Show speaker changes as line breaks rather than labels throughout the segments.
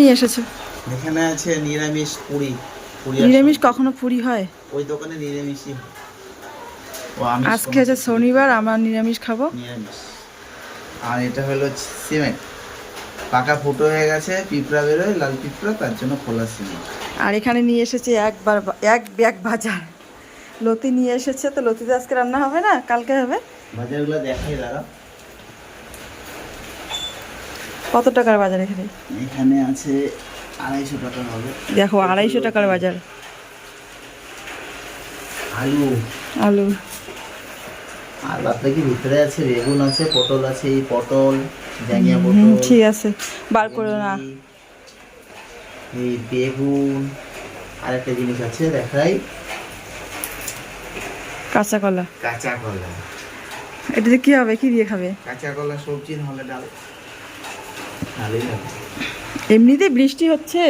নিয়ে এসেছো?
এখানে আছে নিরামিষ পুরি।
নিরামিষ কখনো পুরি হয়?
ওই দোকানে নিরামিষই হয়।
আজকে আছে শনিবার, আমরা নিরামিষ খাবো।
নিরামিষ। আর এটা হলো সিমেন্ট, পাকা ফুটো হয়ে গেছে, পিঁপড়া বেরোয়, লাল পিঁপড়া, তার জন্য খোলা সিমেন্ট।
আর এখানে নিয়ে এসেছে এক ব্যাগ বাজার। লতি নিয়ে এসেছে, তো লতিতে আজকে রান্না হবে না, কালকে হবে।
বাজারগুলো দেখাই দাঁড়া।
কত টাকার বাজার এখানে?
এখানে আছে 250 টাকা হবে।
দেখো 250 টাকার বাজার।
আলু
আলু
আর বাদে কি ভিতরে আছে বেগুন আছে, পটল আছে, এই পটল, জাঙ্গিয়া পটল।
ঠিক আছে, বার করে না।
এই বেগুন, আর একটা জিনিস আছে দেখাই,
কাঁচা কলা।
কাঁচা কলা।
এটাতে কি হবে, কি দিয়ে খাবে?
কাঁচা কলা সবজি নাহলে ডাল, ডালেই হবে।
এমনিতেই বৃষ্টি হচ্ছে,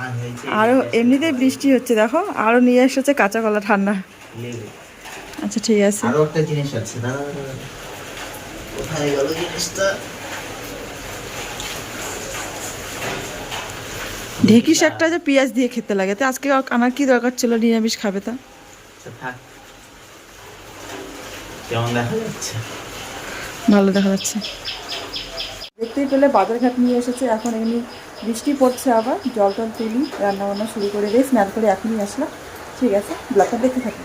আর হয়েছে
আরো এমনিতেই বৃষ্টি হচ্ছে, দেখো আরো নিয়ে এসেছে কাঁচা কলা ঠান্ডা।
লেবু।
আচ্ছা ঠিক আছে।
আরো একটা জিনিস আছে, দাঁড়া দাঁড়া দাঁড়া। কোথায় গেল জিনিসটা?
ঢেঁকি শাকটা যে পেঁয়াজ দিয়ে খেতে লাগে, তো আজকে আমার কি দরকার ছিল, নিরামিষ খাবে তা।
আচ্ছা, থাক। কেমন দেখা যাচ্ছে?
ভালো দেখা যাচ্ছে। দেখতেই পেলে বাজারঘাট নিয়ে এসেছে। এখন এমনি বৃষ্টি পড়ছে, আবার জল টল তুলি, রান্নাবান্না শুরু করে দিয়ে স্নান করে এখনই আসলাম। ঠিক আছে, ব্লগটা দেখতে থাকি।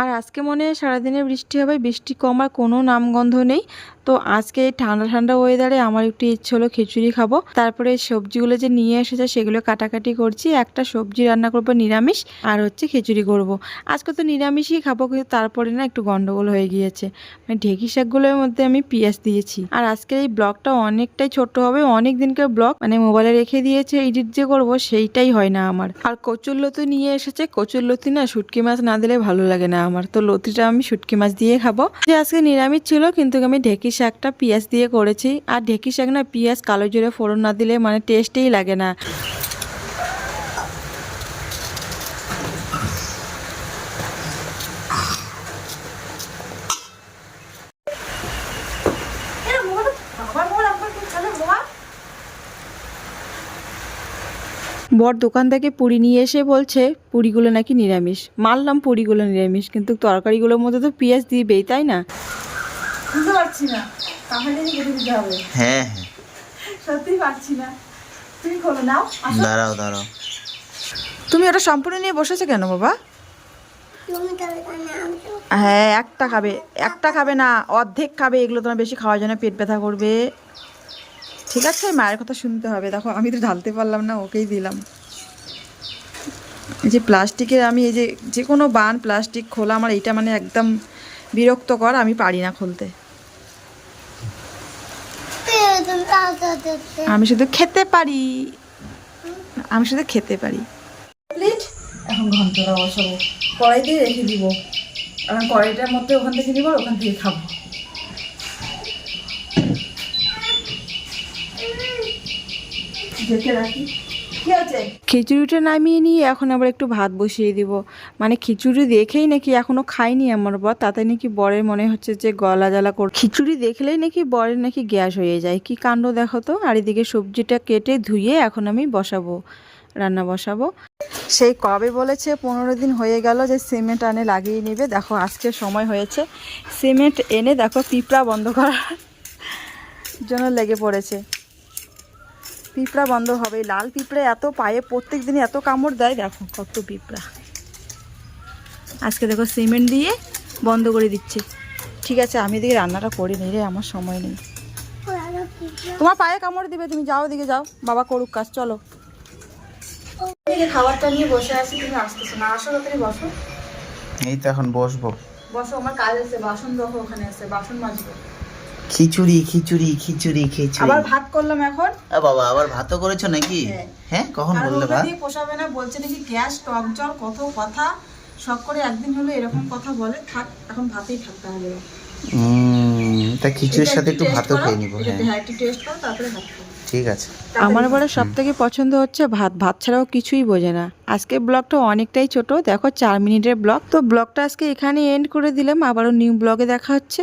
আর আজকে মনে হয় সারাদিনে বৃষ্টি হবে, বৃষ্টি কমার কোনো নামগন্ধ নেই। তো আজকে এই ঠান্ডা ঠান্ডা ওয়েদারে আমার একটু ইচ্ছে হলো খিচুড়ি খাবো। তারপরে সবজিগুলো যে নিয়ে এসেছে সেগুলো কাটাকাটি করছি। একটা সবজি রান্না করবো নিরামিষ, আর হচ্ছে খিচুড়ি করব। আজকে তো নিরামিষই খাবো, কিন্তু তারপরে না একটু গন্ডগোল হয়ে গিয়েছে। মানে ঢেঁকি শাকগুলোর মধ্যে আমি পেঁয়াজ দিয়েছি। আর আজকের এই ব্লগটা অনেকটাই ছোট্ট হবে, অনেক দিনকার ব্লগ, মানে মোবাইলে রেখে দিয়েছে, এডিট যে করবো সেইটাই হয় না আমার। আর কচুর লতি নিয়ে এসেছে, কচুর লতি না শুটকি মাছ না দিলে ভালো লাগে না আমার, তো লতিটা আমি শুটকি মাছ দিয়ে খাবো। যে আজকে নিরামিষ ছিল, কিন্তু আমি ঢেঁকি শাকটা পেঁয়াজ দিয়ে করেছি। আর ঢেঁকি শাক না পেঁয়াজ কালো জিরে ফোড়ন না দিলে মানে টেস্টেই লাগে না। বর দোকান থেকে পুরি নিয়ে এসে বলছে পুরিগুলো নাকি নিরামিষ। মানলাম পুরিগুলো নিরামিষ, কিন্তু তরকারিগুলোর মধ্যে তো পেঁয়াজ দিবেই, তাই না? বুঝতে পারছি না, তাহলে কেটে দিতে হবে।
হ্যাঁ হ্যাঁ,
সত্যি পারছি না। তুমি খোলো নাও।
দাঁড়াও দাঁড়াও।
তুমি ওটা সম্পূর্ণ নিয়ে বসেছো কেন বাবা? হ্যাঁ, একটা খাবে না, অর্ধেক খাবে। এগুলো তোমার বেশি খাওয়ার জন্য পেট ব্যথা করবে। ঠিক আছে, মায়ের কথা শুনতে হবে। দেখো আমি তো ঢালতে পারলাম না, ওকেই দিলাম। এই যে প্লাস্টিকের, আমি এই যে কোনো বান প্লাস্টিক খোলা আমার এইটা মানে একদম বিরক্তকর, আমি পারি না খুলতে। আমি শুধু খেতে পারি, এখন ঘন্টাটা বসাবো, কড়াই দিয়ে রেখে দিব। এখন কড়াইটার মধ্যে ওখান থেকে নিব, ওখান থেকে খাবো। দেখে রাখি। খিচুড়িটা নামিয়ে নিয়ে এখন আবার একটু ভাত বসিয়ে দিব। মানে খিচুড়ি দেখেই নাকি এখনো খাইনি আমার বর, তাতে নাকি বরের মনে হচ্ছে যে গলা জ্বালা করে। খিচুড়ি দেখলেই নাকি বরের নাকি গ্যাস হয়ে যায়, কি কাণ্ড দেখো তো। আর এদিকে সবজিটা কেটে ধুয়ে এখন আমি রান্না বসাবো। সেই কবে বলেছে, 15 দিন হয়ে গেল যে সিমেন্ট আনে লাগিয়ে নেবে। দেখো আজকে সময় হয়েছে, সিমেন্ট এনে দেখো পিঁপড়া বন্ধ করার জন্য লেগে পড়েছে। পিঁপড়া বন্ধ হবে, লাল পিঁপড়া এত পায়ে প্রত্যেক দিনই এত কামড় দেয়, দেখো কত পিঁপড়া। আজকে দেখো সিমেন্ট দিয়ে বন্ধ করে দিচ্ছে। ঠিক আছে, আমি এদিকে রান্নাটা করে নিই রে, আমার সময় নেই। তোমার পায়ে কামড় দিবে, তুমি যাও, দিকে যাও, বাবা করুক কাজ। চলো, খাবারটা নিয়ে বসে আছি, তুমি আসতেছো না। আসো তাড়াতাড়ি, বসো।
এই তো এখন বসবো।
বসো, আমার কাজ আছে, বাসন দেখো ওখানে আছে, বাসন মাজবো।
খিচুড়ি খিচুড়ি খিচুড়ি খিচুড়ি।
আবার ভাত করলাম এখন।
বাবা আবার ভাতও করেছো নাকি? হ্যাঁ, কখন বললে ভাত?
পোষাবে না বলছে নাকি, গ্যাস, টক জল, কত কথা সব করে একদিন হলো এরকম কথা বলে। থাক, এখন ভাতেই থাকতে হবে।
তা খিচুড়ির সাথে একটু ভাতও খেয়ে নিবো।
হ্যাঁ, একটু টেস্ট করো, তারপরে ভাত খাবো।
ঠিক আছে।
আমার বলে সব থেকে পছন্দ হচ্ছে ভাত, ভাত ছাড়াও কিছুই বোঝে না। আজকে ব্লগটা অনেকটাই ছোট, দেখো 4 মিনিটের ব্লগ। তো ব্লগটা আজকে এখানে এন্ড করে দিলাম, আবারও নিউ ব্লগে দেখা হচ্ছে।